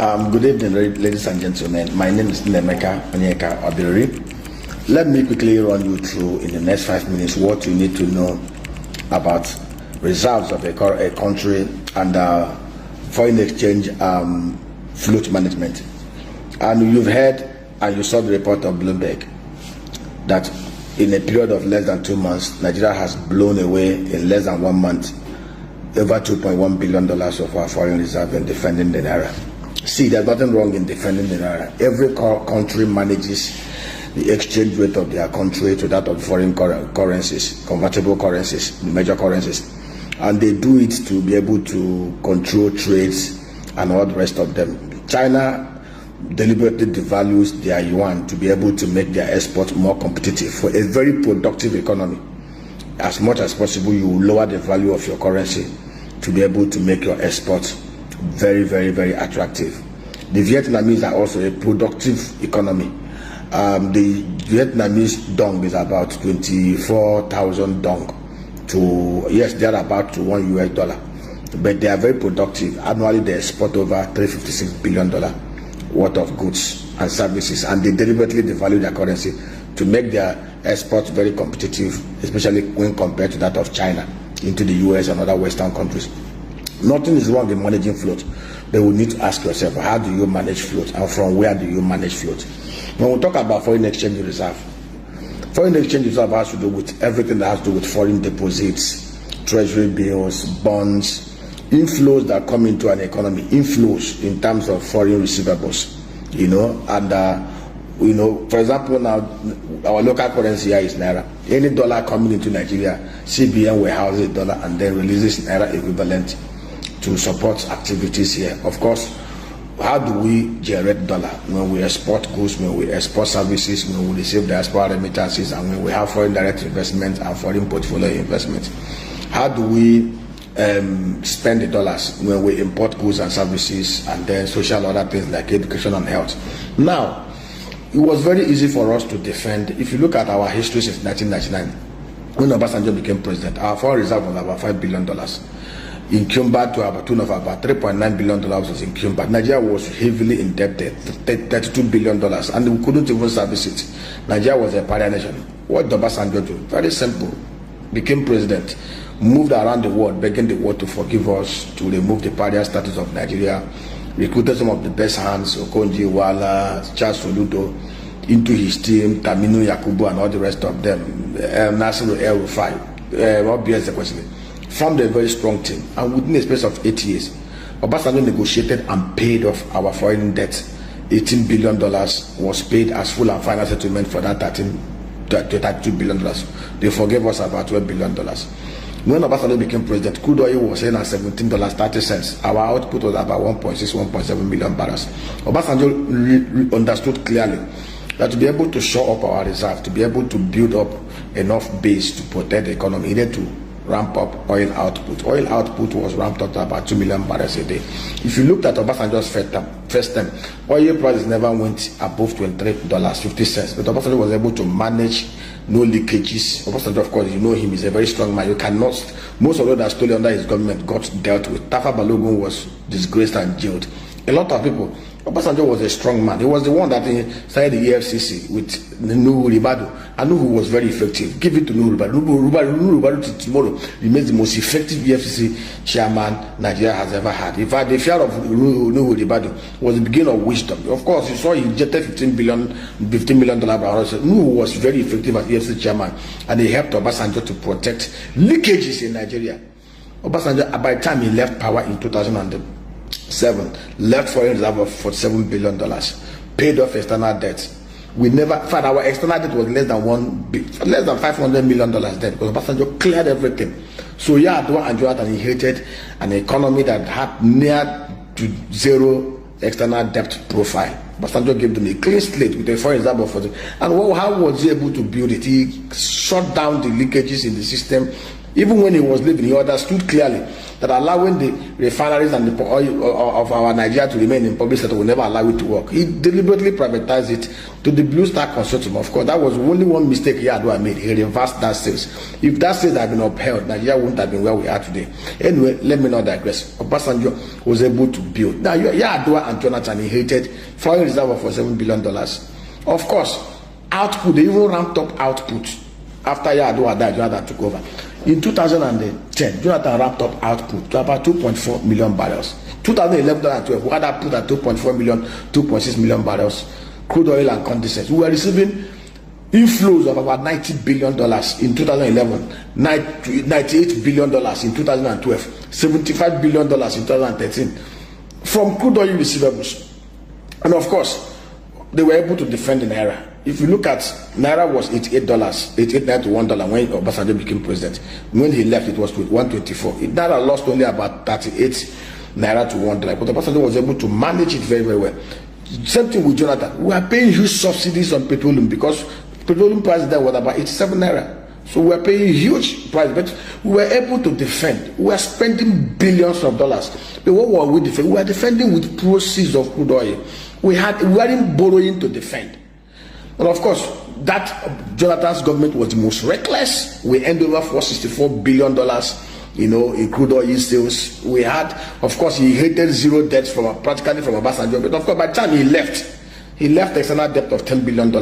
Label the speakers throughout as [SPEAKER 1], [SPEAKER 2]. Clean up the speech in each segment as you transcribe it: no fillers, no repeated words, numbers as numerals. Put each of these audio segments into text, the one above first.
[SPEAKER 1] Good evening, ladies and gentlemen. My name is Nemeka Onyeka Obiri. Let me quickly run you through in the next 5 minutes what you need to know about reserves of a country and foreign exchange float management. And you've heard and you saw the report of Bloomberg that in a period of less than 2 months, Nigeria has blown away in less than 1 month over $2.1 billion of our foreign reserve in defending the Naira. See, there's nothing wrong in defending the Naira. Every country manages the exchange rate of their country to that of foreign currencies, convertible currencies, major currencies. And they do it to be able to control trades and all the rest of them. China deliberately devalues their yuan to be able to make their export more competitive for a very productive economy. As much as possible, you will lower the value of your currency to be able to make your export very, very, very attractive. The Vietnamese are also a productive economy. The Vietnamese dong is about 24,000 dong to, yes, they are about to $1 US, but they are very productive. Annually, they export over $356 billion worth of goods and services, and they deliberately devalue their currency to make their exports very competitive, especially when compared to that of China into the US and other Western countries. Nothing is wrong in managing float, but we need to ask yourself, how do you manage float and from where do you manage float? When we talk about foreign exchange reserve has to do with everything that has to do with foreign deposits, treasury bills, bonds, inflows that come into an economy, inflows in terms of foreign receivables, and for example, now our local currency here is Naira. Any dollar coming into Nigeria, CBN warehouses dollar and then releases Naira equivalent to support activities here. Of course, how do we generate dollar? When we export goods, when we export services, when we receive diaspora remittances, and when we have foreign direct investment and foreign portfolio investment. How do we spend the dollars? When we import goods and services, and then social other things like education and health. Now, it was very easy for us to defend. If you look at our history since 1999, when Obasanjo became president, our foreign reserve was about $5 billion. In Cuba, to about tune of about $3.9 billion was in Cuba. Nigeria was heavily indebted, $32 billion, and we couldn't even service it. Nigeria was a pariah nation. What did Obasanjo do? Very simple. Became president, moved around the world, begging the world to forgive us, to remove the pariah status of Nigeria, recruited some of the best hands, Okonji Wala, Charles Soludo, into his team, Taminu Yakubu and all the rest of them, Nasiru El-Rufai, obvious the question. Formed a very strong team, and within a space of 8 years, Obasanjo negotiated and paid off our foreign debt. $18 billion was paid as full and final settlement for that $32 billion. They forgave us about $12 billion. When Obasanjo became president, crude oil was saying at $17.30. Our output was about 1.6–1.7 million barrels. Obasanjo understood clearly that to be able to shore up our reserve, to be able to build up enough base to protect the economy, he needed to ramp up oil output. Oil output was ramped up to about 2 million barrels a day. If you looked at Obasanjo's first term, oil prices never went above $23.50. But Obasanjo was able to manage no leakages. Obasanjo, of course, you know him, he's a very strong man. You cannot, most of those that stole under his government got dealt with. Tafa Balogun was disgraced and jailed. A lot of people. Obasanjo was a strong man. He was the one that started the EFCC with Nuhu Ribadu. And Nuhu was very effective. Give it to Nuhu Ribadu. Nuhu Ribadu to tomorrow remains the most effective EFCC chairman Nigeria has ever had. In fact, the fear of Nuhu Ribadu was the beginning of wisdom. Of course, you saw he injected $15 million. Nuhu was very effective as EFCC chairman, and he helped Obasanjo to protect leakages in Nigeria. Obasanjo, by the time he left power in 2007, left foreign reserve of $47 billion, paid off external debt. We never, in fact, our external debt was less than $500 million then, because Obasanjo cleared everything. So Yar'Adua and Jonathan inherited an economy that had near to zero external debt profile. Obasanjo gave them a clean slate with a foreign reserve of $40. And how was he able to build it? He shut down the leakages in the system, Even when he was leaving, he understood clearly that allowing the refineries and the oil of our Nigeria to remain in public sector will never allow it to work. He deliberately privatized it to the Blue Star Consortium. Of course, that was only one mistake Yar'Adua made. He reversed that sales. If that sales had been upheld, Nigeria wouldn't have been where we are today. Anyway, let me not digress. Obasanjo was able to build. Now, Yar'Adua and Jonathan inherited foreign reserve of $7 billion. Of course, output, they even ramped up output after Yar'Adua died. Jonathan took over. In 2010, Jonathan ramped up output to about 2.4 million barrels. 2011 and 12, we had output at 2.4 million, 2.6 million barrels, crude oil and condensate. We were receiving inflows of about $90 billion in 2011, $98 billion in 2012, $75 billion in 2013 from crude oil receivables. And of course, they were able to defend the Naira. If you look at Naira was $88 to $1 when Obasanjo became president. When he left, it was $124. Naira lost only about 38 Naira to $1. But Obasanjo was able to manage it very, very well. Same thing with Jonathan. We are paying huge subsidies on petroleum because petroleum price there was about 87 Naira. So we are paying huge price, but we were able to defend. We are spending billions of dollars. But what were we defending? We were defending with proceeds of crude oil. We weren't borrowing to defend. And of course, that Jonathan's government was the most reckless. We ended over $464 billion, in crude oil sales. We had, of course, he inherited zero debts practically from Obasanjo. But of course, by the time he left external debt of $10 billion,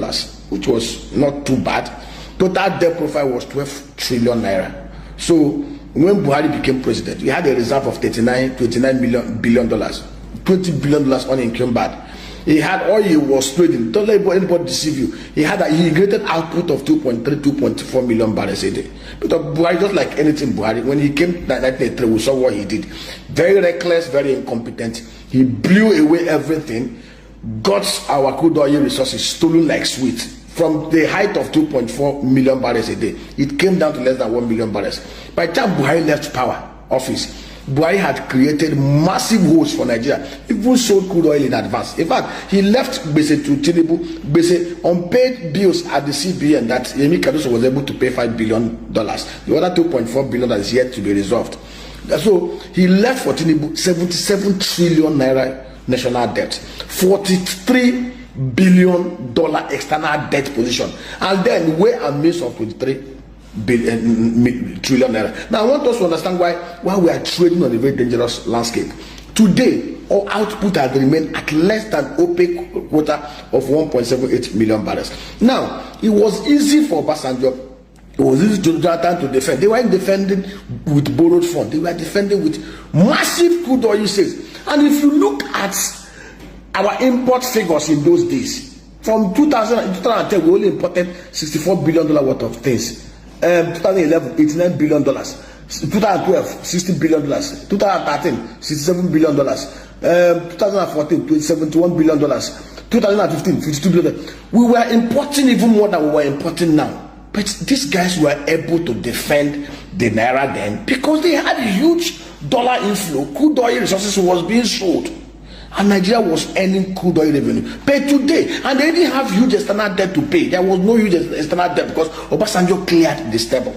[SPEAKER 1] which was not too bad. Total debt profile was 12 trillion Naira. So when Buhari became president, he had a reserve of $29 billion, $20 billion unencumbered. He had oil he was trading. Don't let anybody deceive you. He created output of 2.4 million barrels a day. But Buhari, just like anything Buhari, when he came in 1983, we saw what he did. Very reckless, very incompetent. He blew away everything, got our crude oil resources stolen like sweet. From the height of 2.4 million barrels a day, it came down to less than 1 million barrels. By the time Buhari left office, Buhari had created massive holes for Nigeria, even sold crude oil in advance. In fact, he left Bese to Tinubu, unpaid bills at the CBN that Yemi Cardoso was able to pay $5 billion. The other $2.4 billion is yet to be resolved. So he left for Tinubu 77 trillion Naira national debt, $43 billion external debt position, and then way and means of 23 trillion Naira. Now I want us to understand why we are trading on a very dangerous landscape. Today, our output has remained at less than OPEC quota of 1.78 million barrels. Now, it was easy for Obasanjo, it was easy to Jonathan to defend. They weren't defending with borrowed funds. They were defending with massive crude oil sales. And if you look at our import figures in those days, from 2010, we only imported $64 billion worth of things. 2011, $89 billion. 2012, $60 billion. 2013, $67 billion. 2014, $71 billion. 2015, $52 billion. We were importing even more than we were importing now. But these guys were able to defend the Naira then because they had a huge dollar inflow. Crude oil resources was being sold. And Nigeria was earning crude oil revenue. But today, and they didn't have huge external debt to pay. There was no huge external debt because Obasanjo cleared the stable.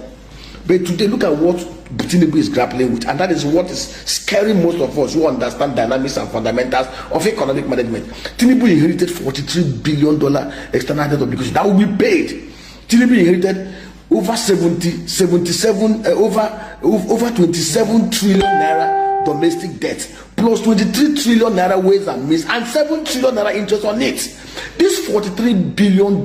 [SPEAKER 1] But today, look at what Tinubu is grappling with. And that is what is scaring most of us who understand dynamics and fundamentals of economic management. Tinubu inherited $43 billion external debt obligation. That will be paid. Tinubu inherited over 27 trillion Naira domestic debt, plus 23 trillion Naira ways and means, and 7 trillion Naira interest on it. This $43 billion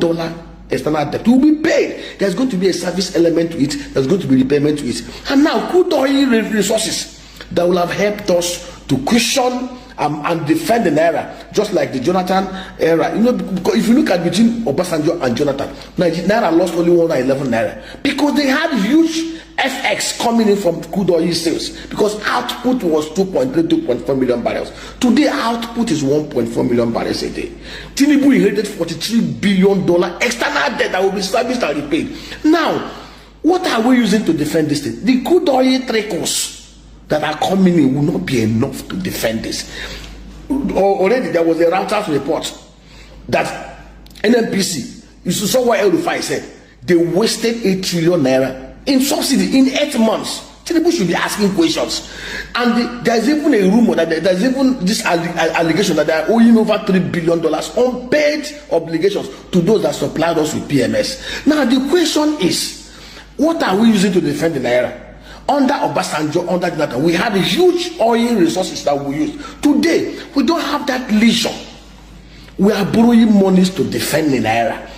[SPEAKER 1] external debt will be paid. There's going to be a service element to it. There's going to be repayment to it. And now, crude oil resources that will have helped us to cushion and defend the Naira, just like the Jonathan era. Because if you look at between Obasanjo and Jonathan, Naira lost only 111 Naira because they had huge FX coming in from crude oil sales, because output was 2.4 million barrels. Today, output is 1.4 million barrels a day. Tinubu inherited $43 billion external debt that will be serviced and repaid. Now, what are we using to defend this thing? The crude oil trickles that are coming in will not be enough to defend this. Already, there was a Reuters report that NNPC, you saw what El Rufai said, they wasted 8 trillion Naira in subsidy in 8 months. Tinubu should be asking questions. And there's even a rumor that there's even this allegation that they are owing over $3 billion unpaid obligations to those that supplied us with PMS. Now the question is, what are we using to defend the Naira? Under Obasanjo, under Jonathan, we had huge oil resources that we used. Today, we don't have that leisure. We are borrowing monies to defend the Naira.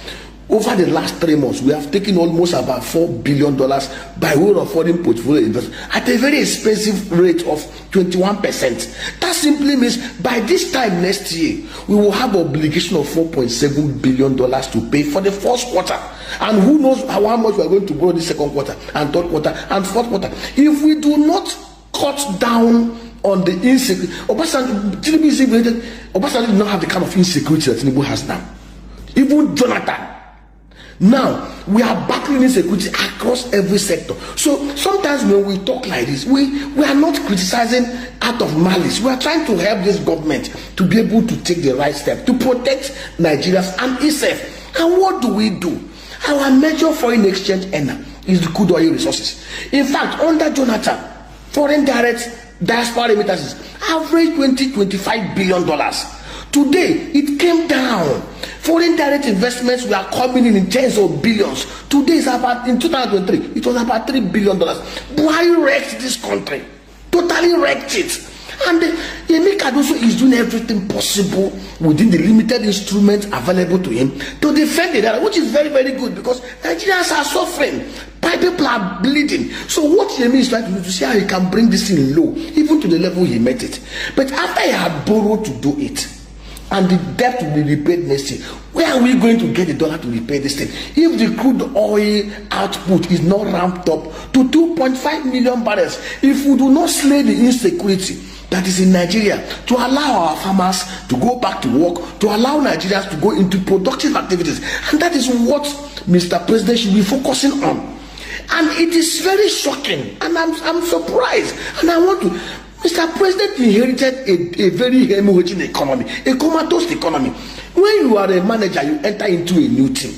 [SPEAKER 1] Over the last 3 months, we have taken almost about $4 billion by way of foreign portfolio investment at a very expensive rate of 21%. That simply means by this time next year, we will have an obligation of $4.7 billion to pay for the first quarter. And who knows how much we are going to borrow this second quarter and third quarter and fourth quarter. If we do not cut down on the insecurity, Obasanjo did not have the kind of insecurity that Tinubu has now. Even Jonathan. Now, we are battling insecurity across every sector. So sometimes when we talk like this, we are not criticizing out of malice. We are trying to help this government to be able to take the right step to protect Nigerians and itself. And what do? Our major foreign exchange earner is the crude oil resources. In fact, under Jonathan, foreign direct diaspora remittances average $20-25 billion. Today, it came down. Foreign direct investments were coming in tens of billions. Today is about, in 2023, it was about $3 billion. Buhari wrecked this country. Totally wrecked it. And Yemi Cardoso is doing everything possible within the limited instruments available to him to defend the Naira, which is very, very good because Nigerians are suffering. People are bleeding. So what Yemi is trying to do to see how he can bring this thing low, even to the level he met it. But after he had borrowed to do it, and the debt will be repaid next year, where are we going to get the dollar to repay this thing? If the crude oil output is not ramped up to 2.5 million barrels, if we do not slay the insecurity that is in Nigeria, to allow our farmers to go back to work, to allow Nigerians to go into productive activities, and that is what Mr. President should be focusing on. And it is very shocking, and I'm surprised, and I want to. Mr. President inherited a very hemorrhaging economy, a comatose economy. When you are a manager, you enter into a new team.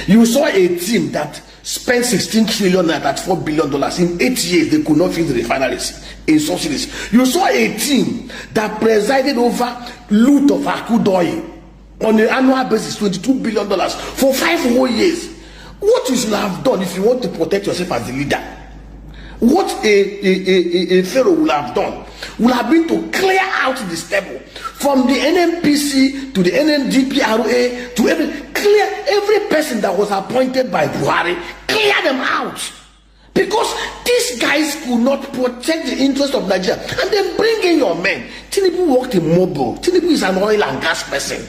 [SPEAKER 1] You saw a team that spent 16 trillion at $4 billion. In 8 years, they could not feed the refineries in subsidies. You saw a team that presided over loot of our crude oil on an annual basis, $22 billion for 5 whole years. What you should have done if you want to protect yourself as the leader, what a pharaoh will have done will have been to clear out the stable from the NNPC to the NNDPRA to every person that was appointed by Buhari, clear them out, because these guys could not protect the interest of Nigeria. And then bring in your men. Tinubu worked in mobile. Tinubu is an oil and gas person.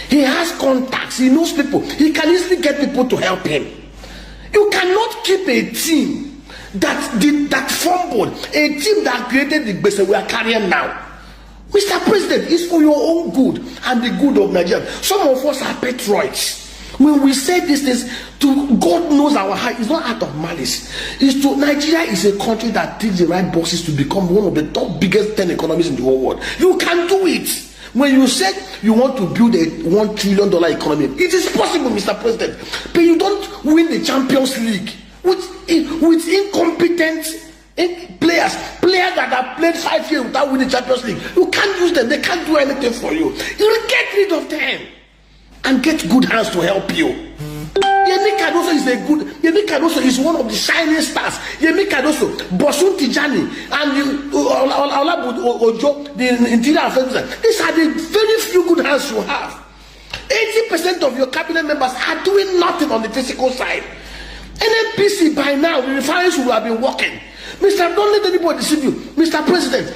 [SPEAKER 1] He has contacts. He knows people. He can easily get people to help him. You cannot keep a team that fumbled, a team that created the base we are carrying now. Mr. President, it's for your own good and the good of Nigeria. Some of us are patriots. When we say these things, to God knows our heart, it's not out of malice. It's to Nigeria is a country that takes the right boxes to become one of the top biggest 10 economies in the whole world. You can do it. When you said you want to build a $1 trillion economy, it is possible, Mr. President. But you don't win the Champions League with incompetent players that have played 5 years without winning Champions League. You can't use them. They can't do anything for you. You get rid of them and get good hands to help you. Yemi Cardoso is one of the shining stars. Yemi Cardoso, Bosun Tijani, and Olabu Ojo, the interior affairs. These are the very few good hands you have. 80% of your cabinet members are doing nothing on the physical side. NNPC by now, the refineries will have been working. Don't let anybody deceive you. Mr. President,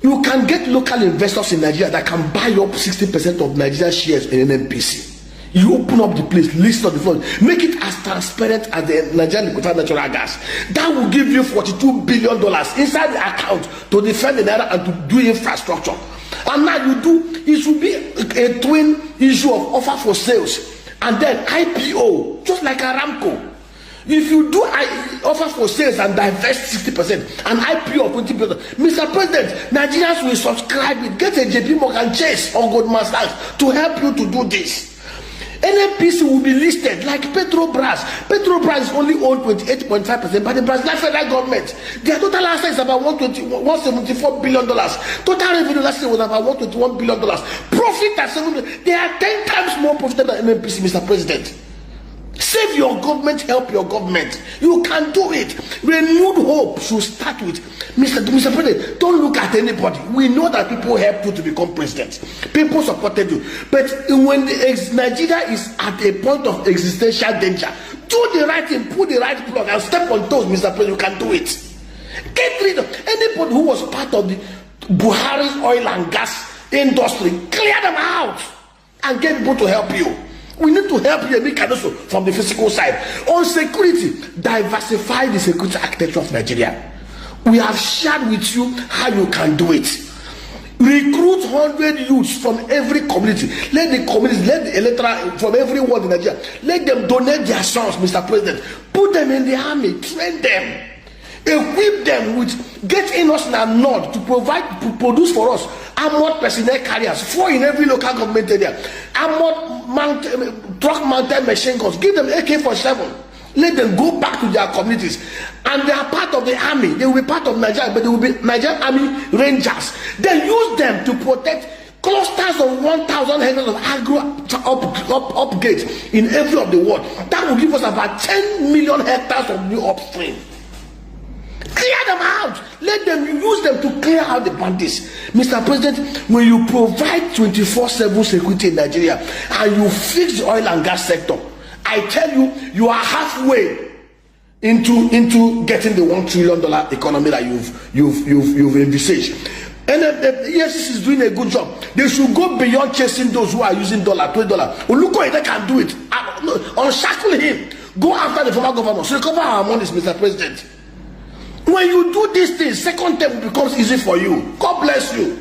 [SPEAKER 1] you can get local investors in Nigeria that can buy up 60% of Nigeria's shares in NNPC. You open up the place, list on the phone, make it as transparent as the Nigerian liquefied natural gas. That will give you $42 billion inside the account to defend the Naira and to do infrastructure. And now it should be a twin issue of offer for sales and then IPO, just like Aramco. If you do offer for sales and divest 60% and IPO of 20%, Mr. President, Nigerians will subscribe it. Get a JP Morgan Chase or Goldman Sachs to help you to do this. NNPC will be listed like Petrobras. Petrobras is only owned 28.5% by the Brazilian federal government. Their total assets is about $174 billion. Total revenue last year was about $121 billion. Profit at 7 billion. They are 10 times more profitable than NNPC, Mr. President. Save your government, help your government. You can do it. Renewed hope should start with Mr. President. Don't look at anybody. We know that people helped you to become president. People supported you. But when Nigeria is at a point of existential danger, do the right thing, put the right plug, and step on toes, Mr. President. You can do it. Get rid of anybody who was part of the Buhari's oil and gas industry. Clear them out and get people to help you. We need to help you also from the physical side. On security, diversify the security architecture of Nigeria. We have shared with you how you can do it. Recruit 100 youths from every community. Let the communities, let the electorate from everyone in Nigeria, let them donate their sons, Mr. President. Put them in the army, train them. Equip them with, get in us and nod to provide, to produce for us armored personnel carriers, 4 in every local government area, armored truck-mounted machine guns. Give them AK-47. Let them go back to their communities, and they are part of the army. They will be part of Nigeria, but they will be Nigerian Army Rangers. Then use them to protect clusters of 1,000 hectares of agro upgrades in every of the world. That will give us about 10 million hectares of new upstream. Clear them out. Let them use them to clear out the bandits. Mr. President, when you provide 24/7 security in Nigeria and you fix the oil and gas sector, I tell you, you are halfway into getting the $1 trillion economy that you've envisaged. And the EFCC is doing a good job. They should go beyond chasing those who are using $20. Oluko they can do it. Unshackle him. Go after the former governors. Recover our monies, Mr. President. When you do these things, second term becomes easy for you. God bless you.